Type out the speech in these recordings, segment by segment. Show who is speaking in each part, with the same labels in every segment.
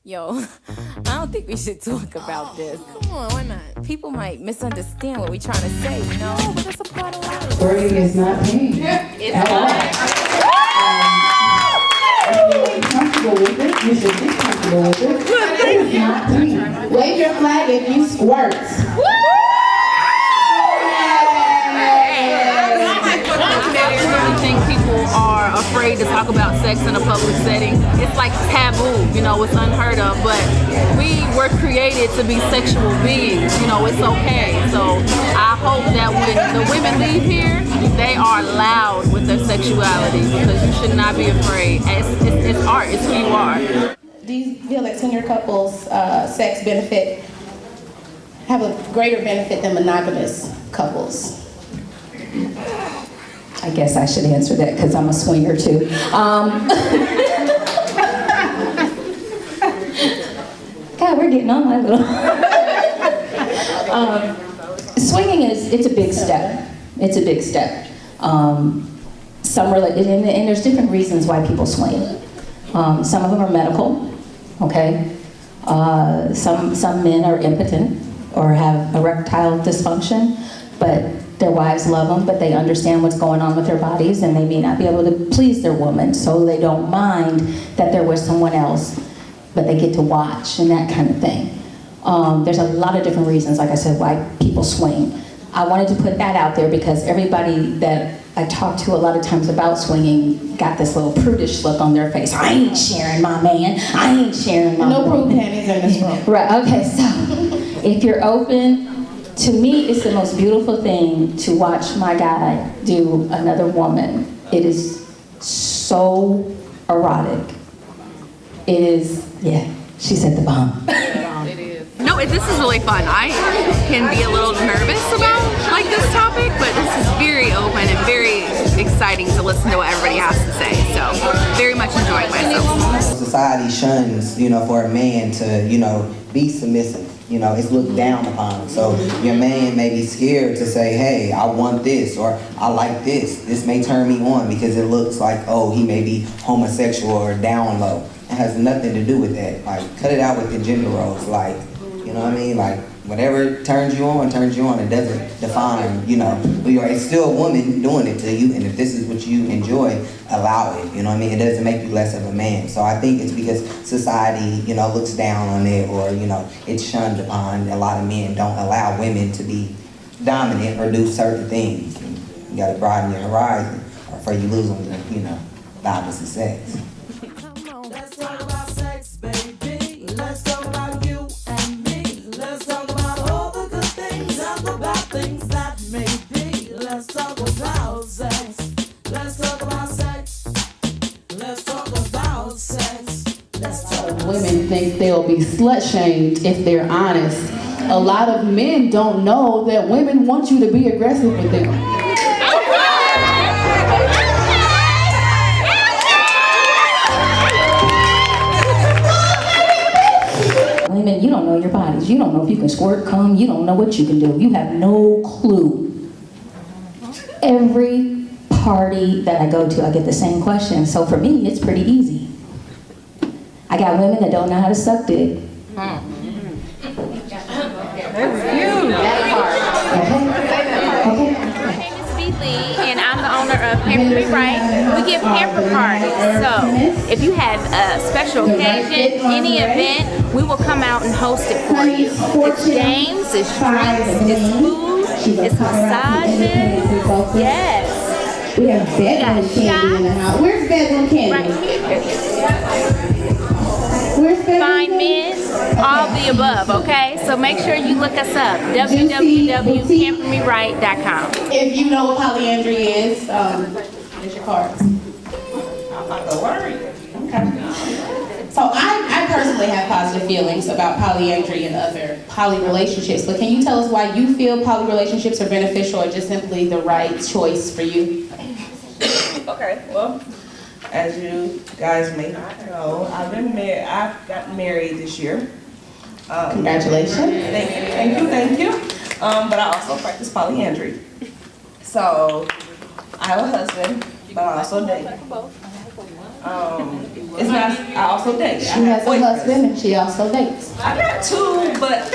Speaker 1: Yo, I don't think we should talk about this.
Speaker 2: Come on, why not?
Speaker 1: People might misunderstand what we're trying to say, you know? But it's a part of life.
Speaker 3: Worrying is not pain.
Speaker 1: It's
Speaker 3: at all. If you're comfortable with it, you should be comfortable with it. It is not pain. Wave your flag if you squirt.
Speaker 4: I think people are afraid to talk about sex in a public setting. It's like taboo, you know, it's unheard of, but we were created to be sexual beings, you know, it's okay. So I hope that when the women leave here, they are loud with their sexuality, because you should not be afraid. It's art, it's who you are.
Speaker 5: Do you feel that senior couples' sex benefit have a greater benefit than monogamous couples?
Speaker 3: I guess I should answer that because I'm a swinger too. God, we're getting on my little. Swinging it's a big step. It's a big step. And there's different reasons why people swing. Some of them are medical, okay? Some men are impotent or have erectile dysfunction, but their wives love them, but they understand what's going on with their bodies, and they may not be able to please their woman, so they don't mind that they're with someone else, but they get to watch and that kind of thing. There's a lot of different reasons, like I said, why people swing. I wanted to put that out there because everybody that I talk to a lot of times about swinging got this little prudish look on their face. I ain't sharing my man. I ain't sharing my
Speaker 5: No
Speaker 3: woman.
Speaker 5: prude panties in this room.
Speaker 3: Right, okay, so if you're open, to me, it's the most beautiful thing to watch my guy do another woman. It is so erotic. It is, yeah, she said the bomb.
Speaker 4: It is. No, this is really fun. I can be a little nervous about like this topic, but this is very open and very exciting to listen to what everybody has to say. So, very much enjoying myself.
Speaker 6: Society shuns, for a man to, be submissive. It's looked down upon. So your man may be scared to say, hey, I want this, or I like this. This may turn me on because it looks like, oh, he may be homosexual or down low. It has nothing to do with that. Like, cut it out with the gender roles. Like, you know what I mean? Like, whatever turns you on. It doesn't define, who you are. It's still a woman doing it to you, and if this is what you enjoy, allow it. You know what I mean? It doesn't make you less of a man. So I think it's because society, looks down on it, or, it's shunned upon. A lot of men don't allow women to be dominant or do certain things. And you gotta broaden your horizon, or before you lose them to, the opposite sex.
Speaker 7: Let's talk about sex, baby. Let's talk about you and me. Let's talk about all the good things and the bad things that may be. Let's talk about sex. Let's talk about sex. Let's talk about sex. Let's talk about
Speaker 8: Women think they'll be slut-shamed if they're honest. A lot of men don't know that women want you to be aggressive with them.
Speaker 3: Women, you don't know your bodies. You don't know if you can squirt, come. You don't know what you can do. You have no clue. Every party that I go to, I get the same question. So for me, it's pretty easy. I got women that don't know how to suck dick.
Speaker 9: And I'm the owner of Pamper Me Right. We give pamper parties. So if you have a special occasion, any event, we will come out and host it for you. It's games, it's drinks, it's food, it's massages. Yes.
Speaker 5: We have bedroom candy in the house. Where's bedroom candy?
Speaker 9: Right here.
Speaker 5: Where's bedroom
Speaker 9: Fine
Speaker 5: candy?
Speaker 9: men, all the above, okay? So make sure you look us up, www.pampermeright.com.
Speaker 5: If you know what polyandry is, there's your cards. I'm not gonna worry. Okay. So I personally have positive feelings about polyandry and other poly relationships, but can you tell us why you feel poly relationships are beneficial or just simply the right choice for you?
Speaker 10: Okay, well, as you guys may not know, I got married this year.
Speaker 5: Congratulations.
Speaker 10: Thank you. But I also practice polyandry. So I have a husband, but I also date. It's not, I also date.
Speaker 3: She has a husband and she also dates.
Speaker 10: I got two, but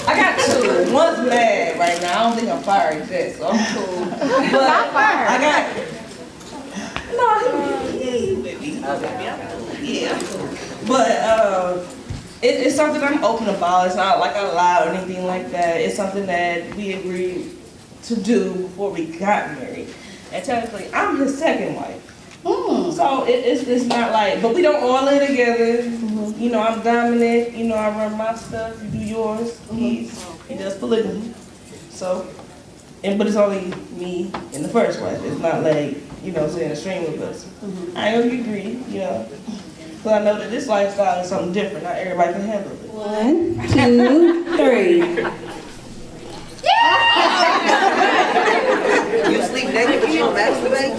Speaker 10: I got two. One's mad right now. I don't think I'm fired yet, so I'm cool. But
Speaker 9: Not fired.
Speaker 10: I got, no, he with me. Yeah. But it's something I'm open about. It's not like I lie or anything like that. It's something that we agreed to do before we got married. And technically, I'm his second wife. So it's not like, but we don't all live together. You know, I'm dominant. You know, I run my stuff. You do yours. He does polygamy. So, but it's only me and the first wife. It's not like, you know, saying a stream with us. I only agree, you know. But I know that this lifestyle is something different. Not everybody can handle it.
Speaker 5: 1, 2, 3.
Speaker 2: You sleep naked but you don't masturbate?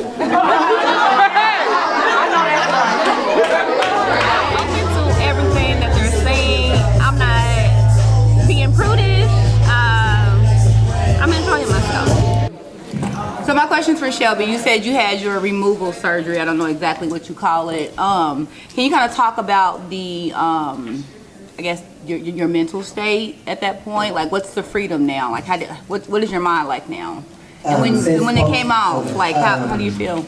Speaker 4: Into everything that they're saying. I'm not being prudish. I'm enjoying myself. So my question's for Schelbi. You said you had your removal surgery. I don't know exactly what you call it. Can you kind of talk about the, I guess, your mental state at that point? Like, what's the freedom now? Like, what is your mind like now? And when it came off, like, how do you feel?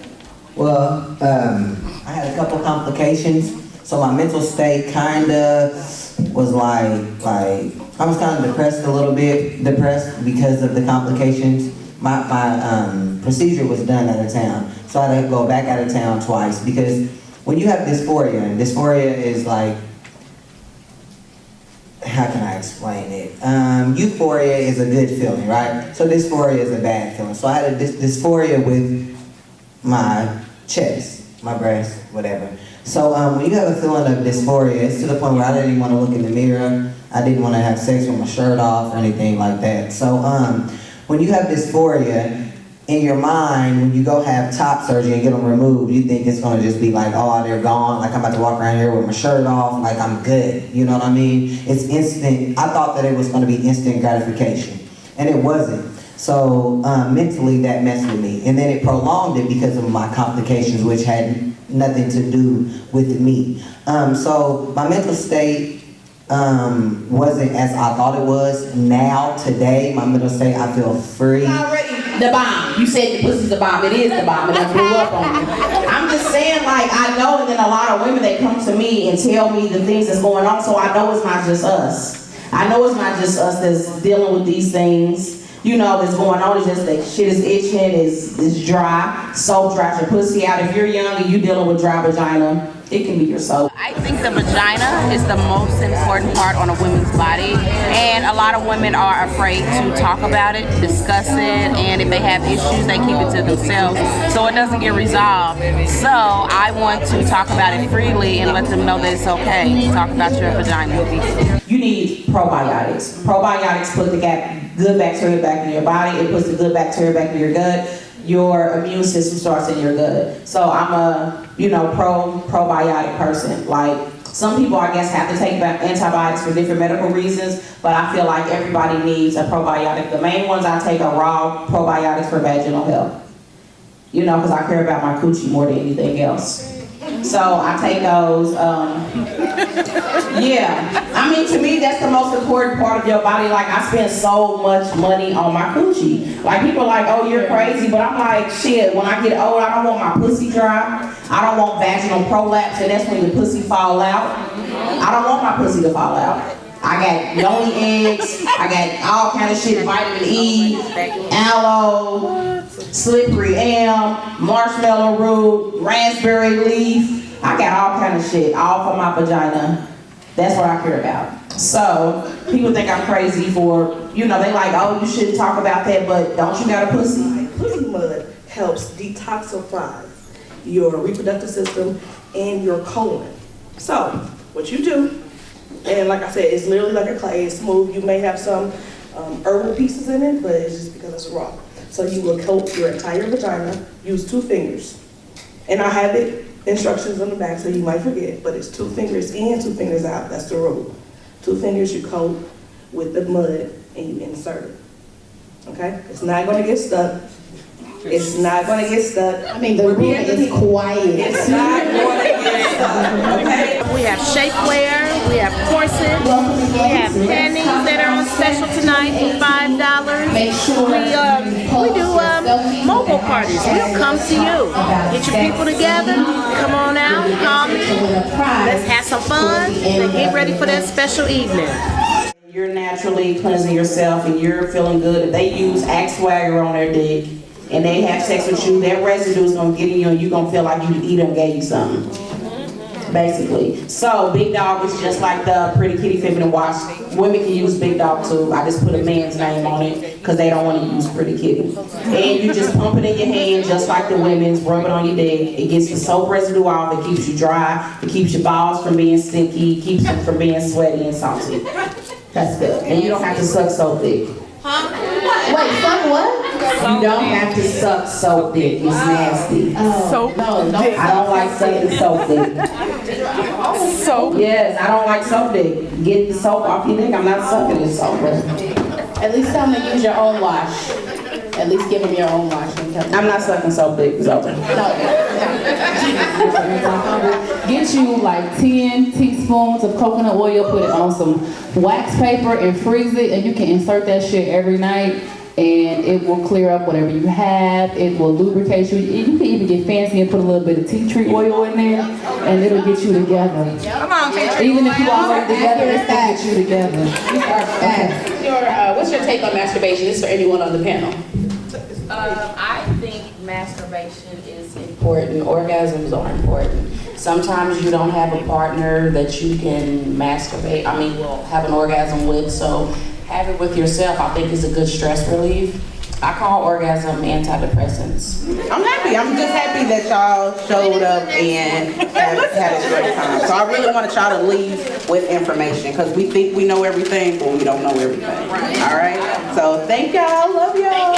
Speaker 6: Well, I had a couple complications, so my mental state kinda was like I was kind of depressed a little bit, because of the complications. My procedure was done out of town, so I had to go back out of town twice, because when you have dysphoria, and dysphoria is like, how can I explain it? Euphoria is a good feeling, right? So dysphoria is a bad feeling. So I had a dysphoria with my chest, my breast, whatever. So when you have a feeling of dysphoria, it's to the point where I didn't even want to look in the mirror. I didn't want to have sex with my shirt off or anything like that. So when you have dysphoria, in your mind, when you go have top surgery and get them removed, you think it's gonna just be like, oh, they're gone, like I'm about to walk around here with my shirt off, like I'm good, you know what I mean? It's instant. I thought that it was gonna be instant gratification, and it wasn't. So mentally that messed with me, and then it prolonged it because of my complications, which had nothing to do with me. So my mental state wasn't as I thought it was. Now, today, my mental state, I feel free.
Speaker 5: Already the bomb. You said the pussy's the bomb. It is the bomb, and I grew up on it. I'm just saying, like, I know, and then a lot of women, they come to me and tell me the things that's going on, so I know it's not just us. I know it's not just us that's dealing with these things, you know, that's going on. It's just that shit is itching, is dry, soap dries your pussy out. If you're young and you're dealing with dry vagina, it can be your soap.
Speaker 4: I think the vagina is the most important part on a woman's body, and a lot of women are afraid to talk about it, discuss it, and if they have issues, they keep it to themselves, so it doesn't get resolved. So I want to talk about it freely and let them know that it's okay to talk about your vagina.
Speaker 5: You need probiotics. Probiotics put the good bacteria back in your body. It puts the good bacteria back in your gut. Your immune system starts in your gut. So I'm a, probiotic person. Like, some people, I guess, have to take antibiotics for different medical reasons, but I feel like everybody needs a probiotic. The main ones I take are raw probiotics for vaginal health. Because I care about my coochie more than anything else. So I take those, to me, that's the most important part of your body. Like, I spend so much money on my coochie. Like, people are like, oh, you're crazy, but I'm like, shit, when I get old, I don't want my pussy dry. I don't want vaginal prolapse, and that's when your pussy fall out. I don't want my pussy to fall out. I got yoni eggs, I got all kind of shit, vitamin E, aloe, slippery elm, marshmallow root, raspberry leaf. I got all kind of shit, all for my vagina. That's what I care about. So, people think I'm crazy for, they like, oh, you shouldn't talk about that, but don't you got a pussy?
Speaker 10: Pussy mud helps detoxify your reproductive system and your colon. So, what you do, and like I said, it's literally like a clay, it's smooth. You may have some herbal pieces in it, but it's just because it's raw. So you will coat your entire vagina, use 2 fingers. And I have it, instructions on the back, so you might forget, but it's 2 fingers in, 2 fingers out, that's the rule. 2 fingers you coat with the mud and you insert it, okay? It's not gonna get stuck. It's not gonna get stuck.
Speaker 5: I mean, the room is quiet.
Speaker 10: It's not gonna get stuck, okay?
Speaker 4: We have shapewear, we have corsets, we have panties that are on special tonight for $5.
Speaker 5: Make sure
Speaker 4: We do mobile parties. We'll come to you. Get your people together, come on out, call me. Let's have some fun and get ready for that special evening.
Speaker 11: You're naturally cleansing yourself and you're feeling good. If they use Axe Swagger on their dick and they have sex with you, that residue is gonna get in you and you're gonna feel like he done gave you something. Basically. So Big Dog is just like the Pretti Kitti feminine wash. Women can use Big Dog too. I just put a man's name on it because they don't want to use Pretti Kitti. And you just pump it in your hand just like the women's, rub it on your dick. It gets the soap residue off, it keeps you dry, it keeps your balls from being sticky, keeps them from being sweaty and salty. That's good. And you don't have to suck so thick.
Speaker 5: Wait, fuck what?
Speaker 11: You don't have to suck so thick. It's nasty.
Speaker 5: Oh, no.
Speaker 11: I don't like sucking soap dick.
Speaker 5: Soap?
Speaker 11: Yes, I don't like soap dick. Get the soap off your dick. I'm not sucking the soap.
Speaker 5: At least tell them to use your own wash. At least give them your own wash.
Speaker 11: I'm not sucking soap dick. It's open.
Speaker 8: Get you like 10 teaspoons of coconut oil, put it on some wax paper and freeze it, and you can insert that shit every night. And it will clear up whatever you have. It will lubricate you. You can even get fancy and put a little bit of tea tree oil in there, and it'll get you together.
Speaker 5: Come on, tea tree.
Speaker 8: Even if you already together, it'll get you together.
Speaker 5: What's your take on masturbation? This is for anyone on the panel.
Speaker 12: I think masturbation is important. Orgasms are important. Sometimes you don't have a partner that you can masturbate. Have an orgasm with. So have it with yourself. I think is a good stress relief. I call orgasm antidepressants.
Speaker 11: I'm happy. I'm just happy that y'all showed up and had a great time. So I really want y'all to leave with information because we think we know everything, but we don't know everything. All right? So thank y'all. Love y'all.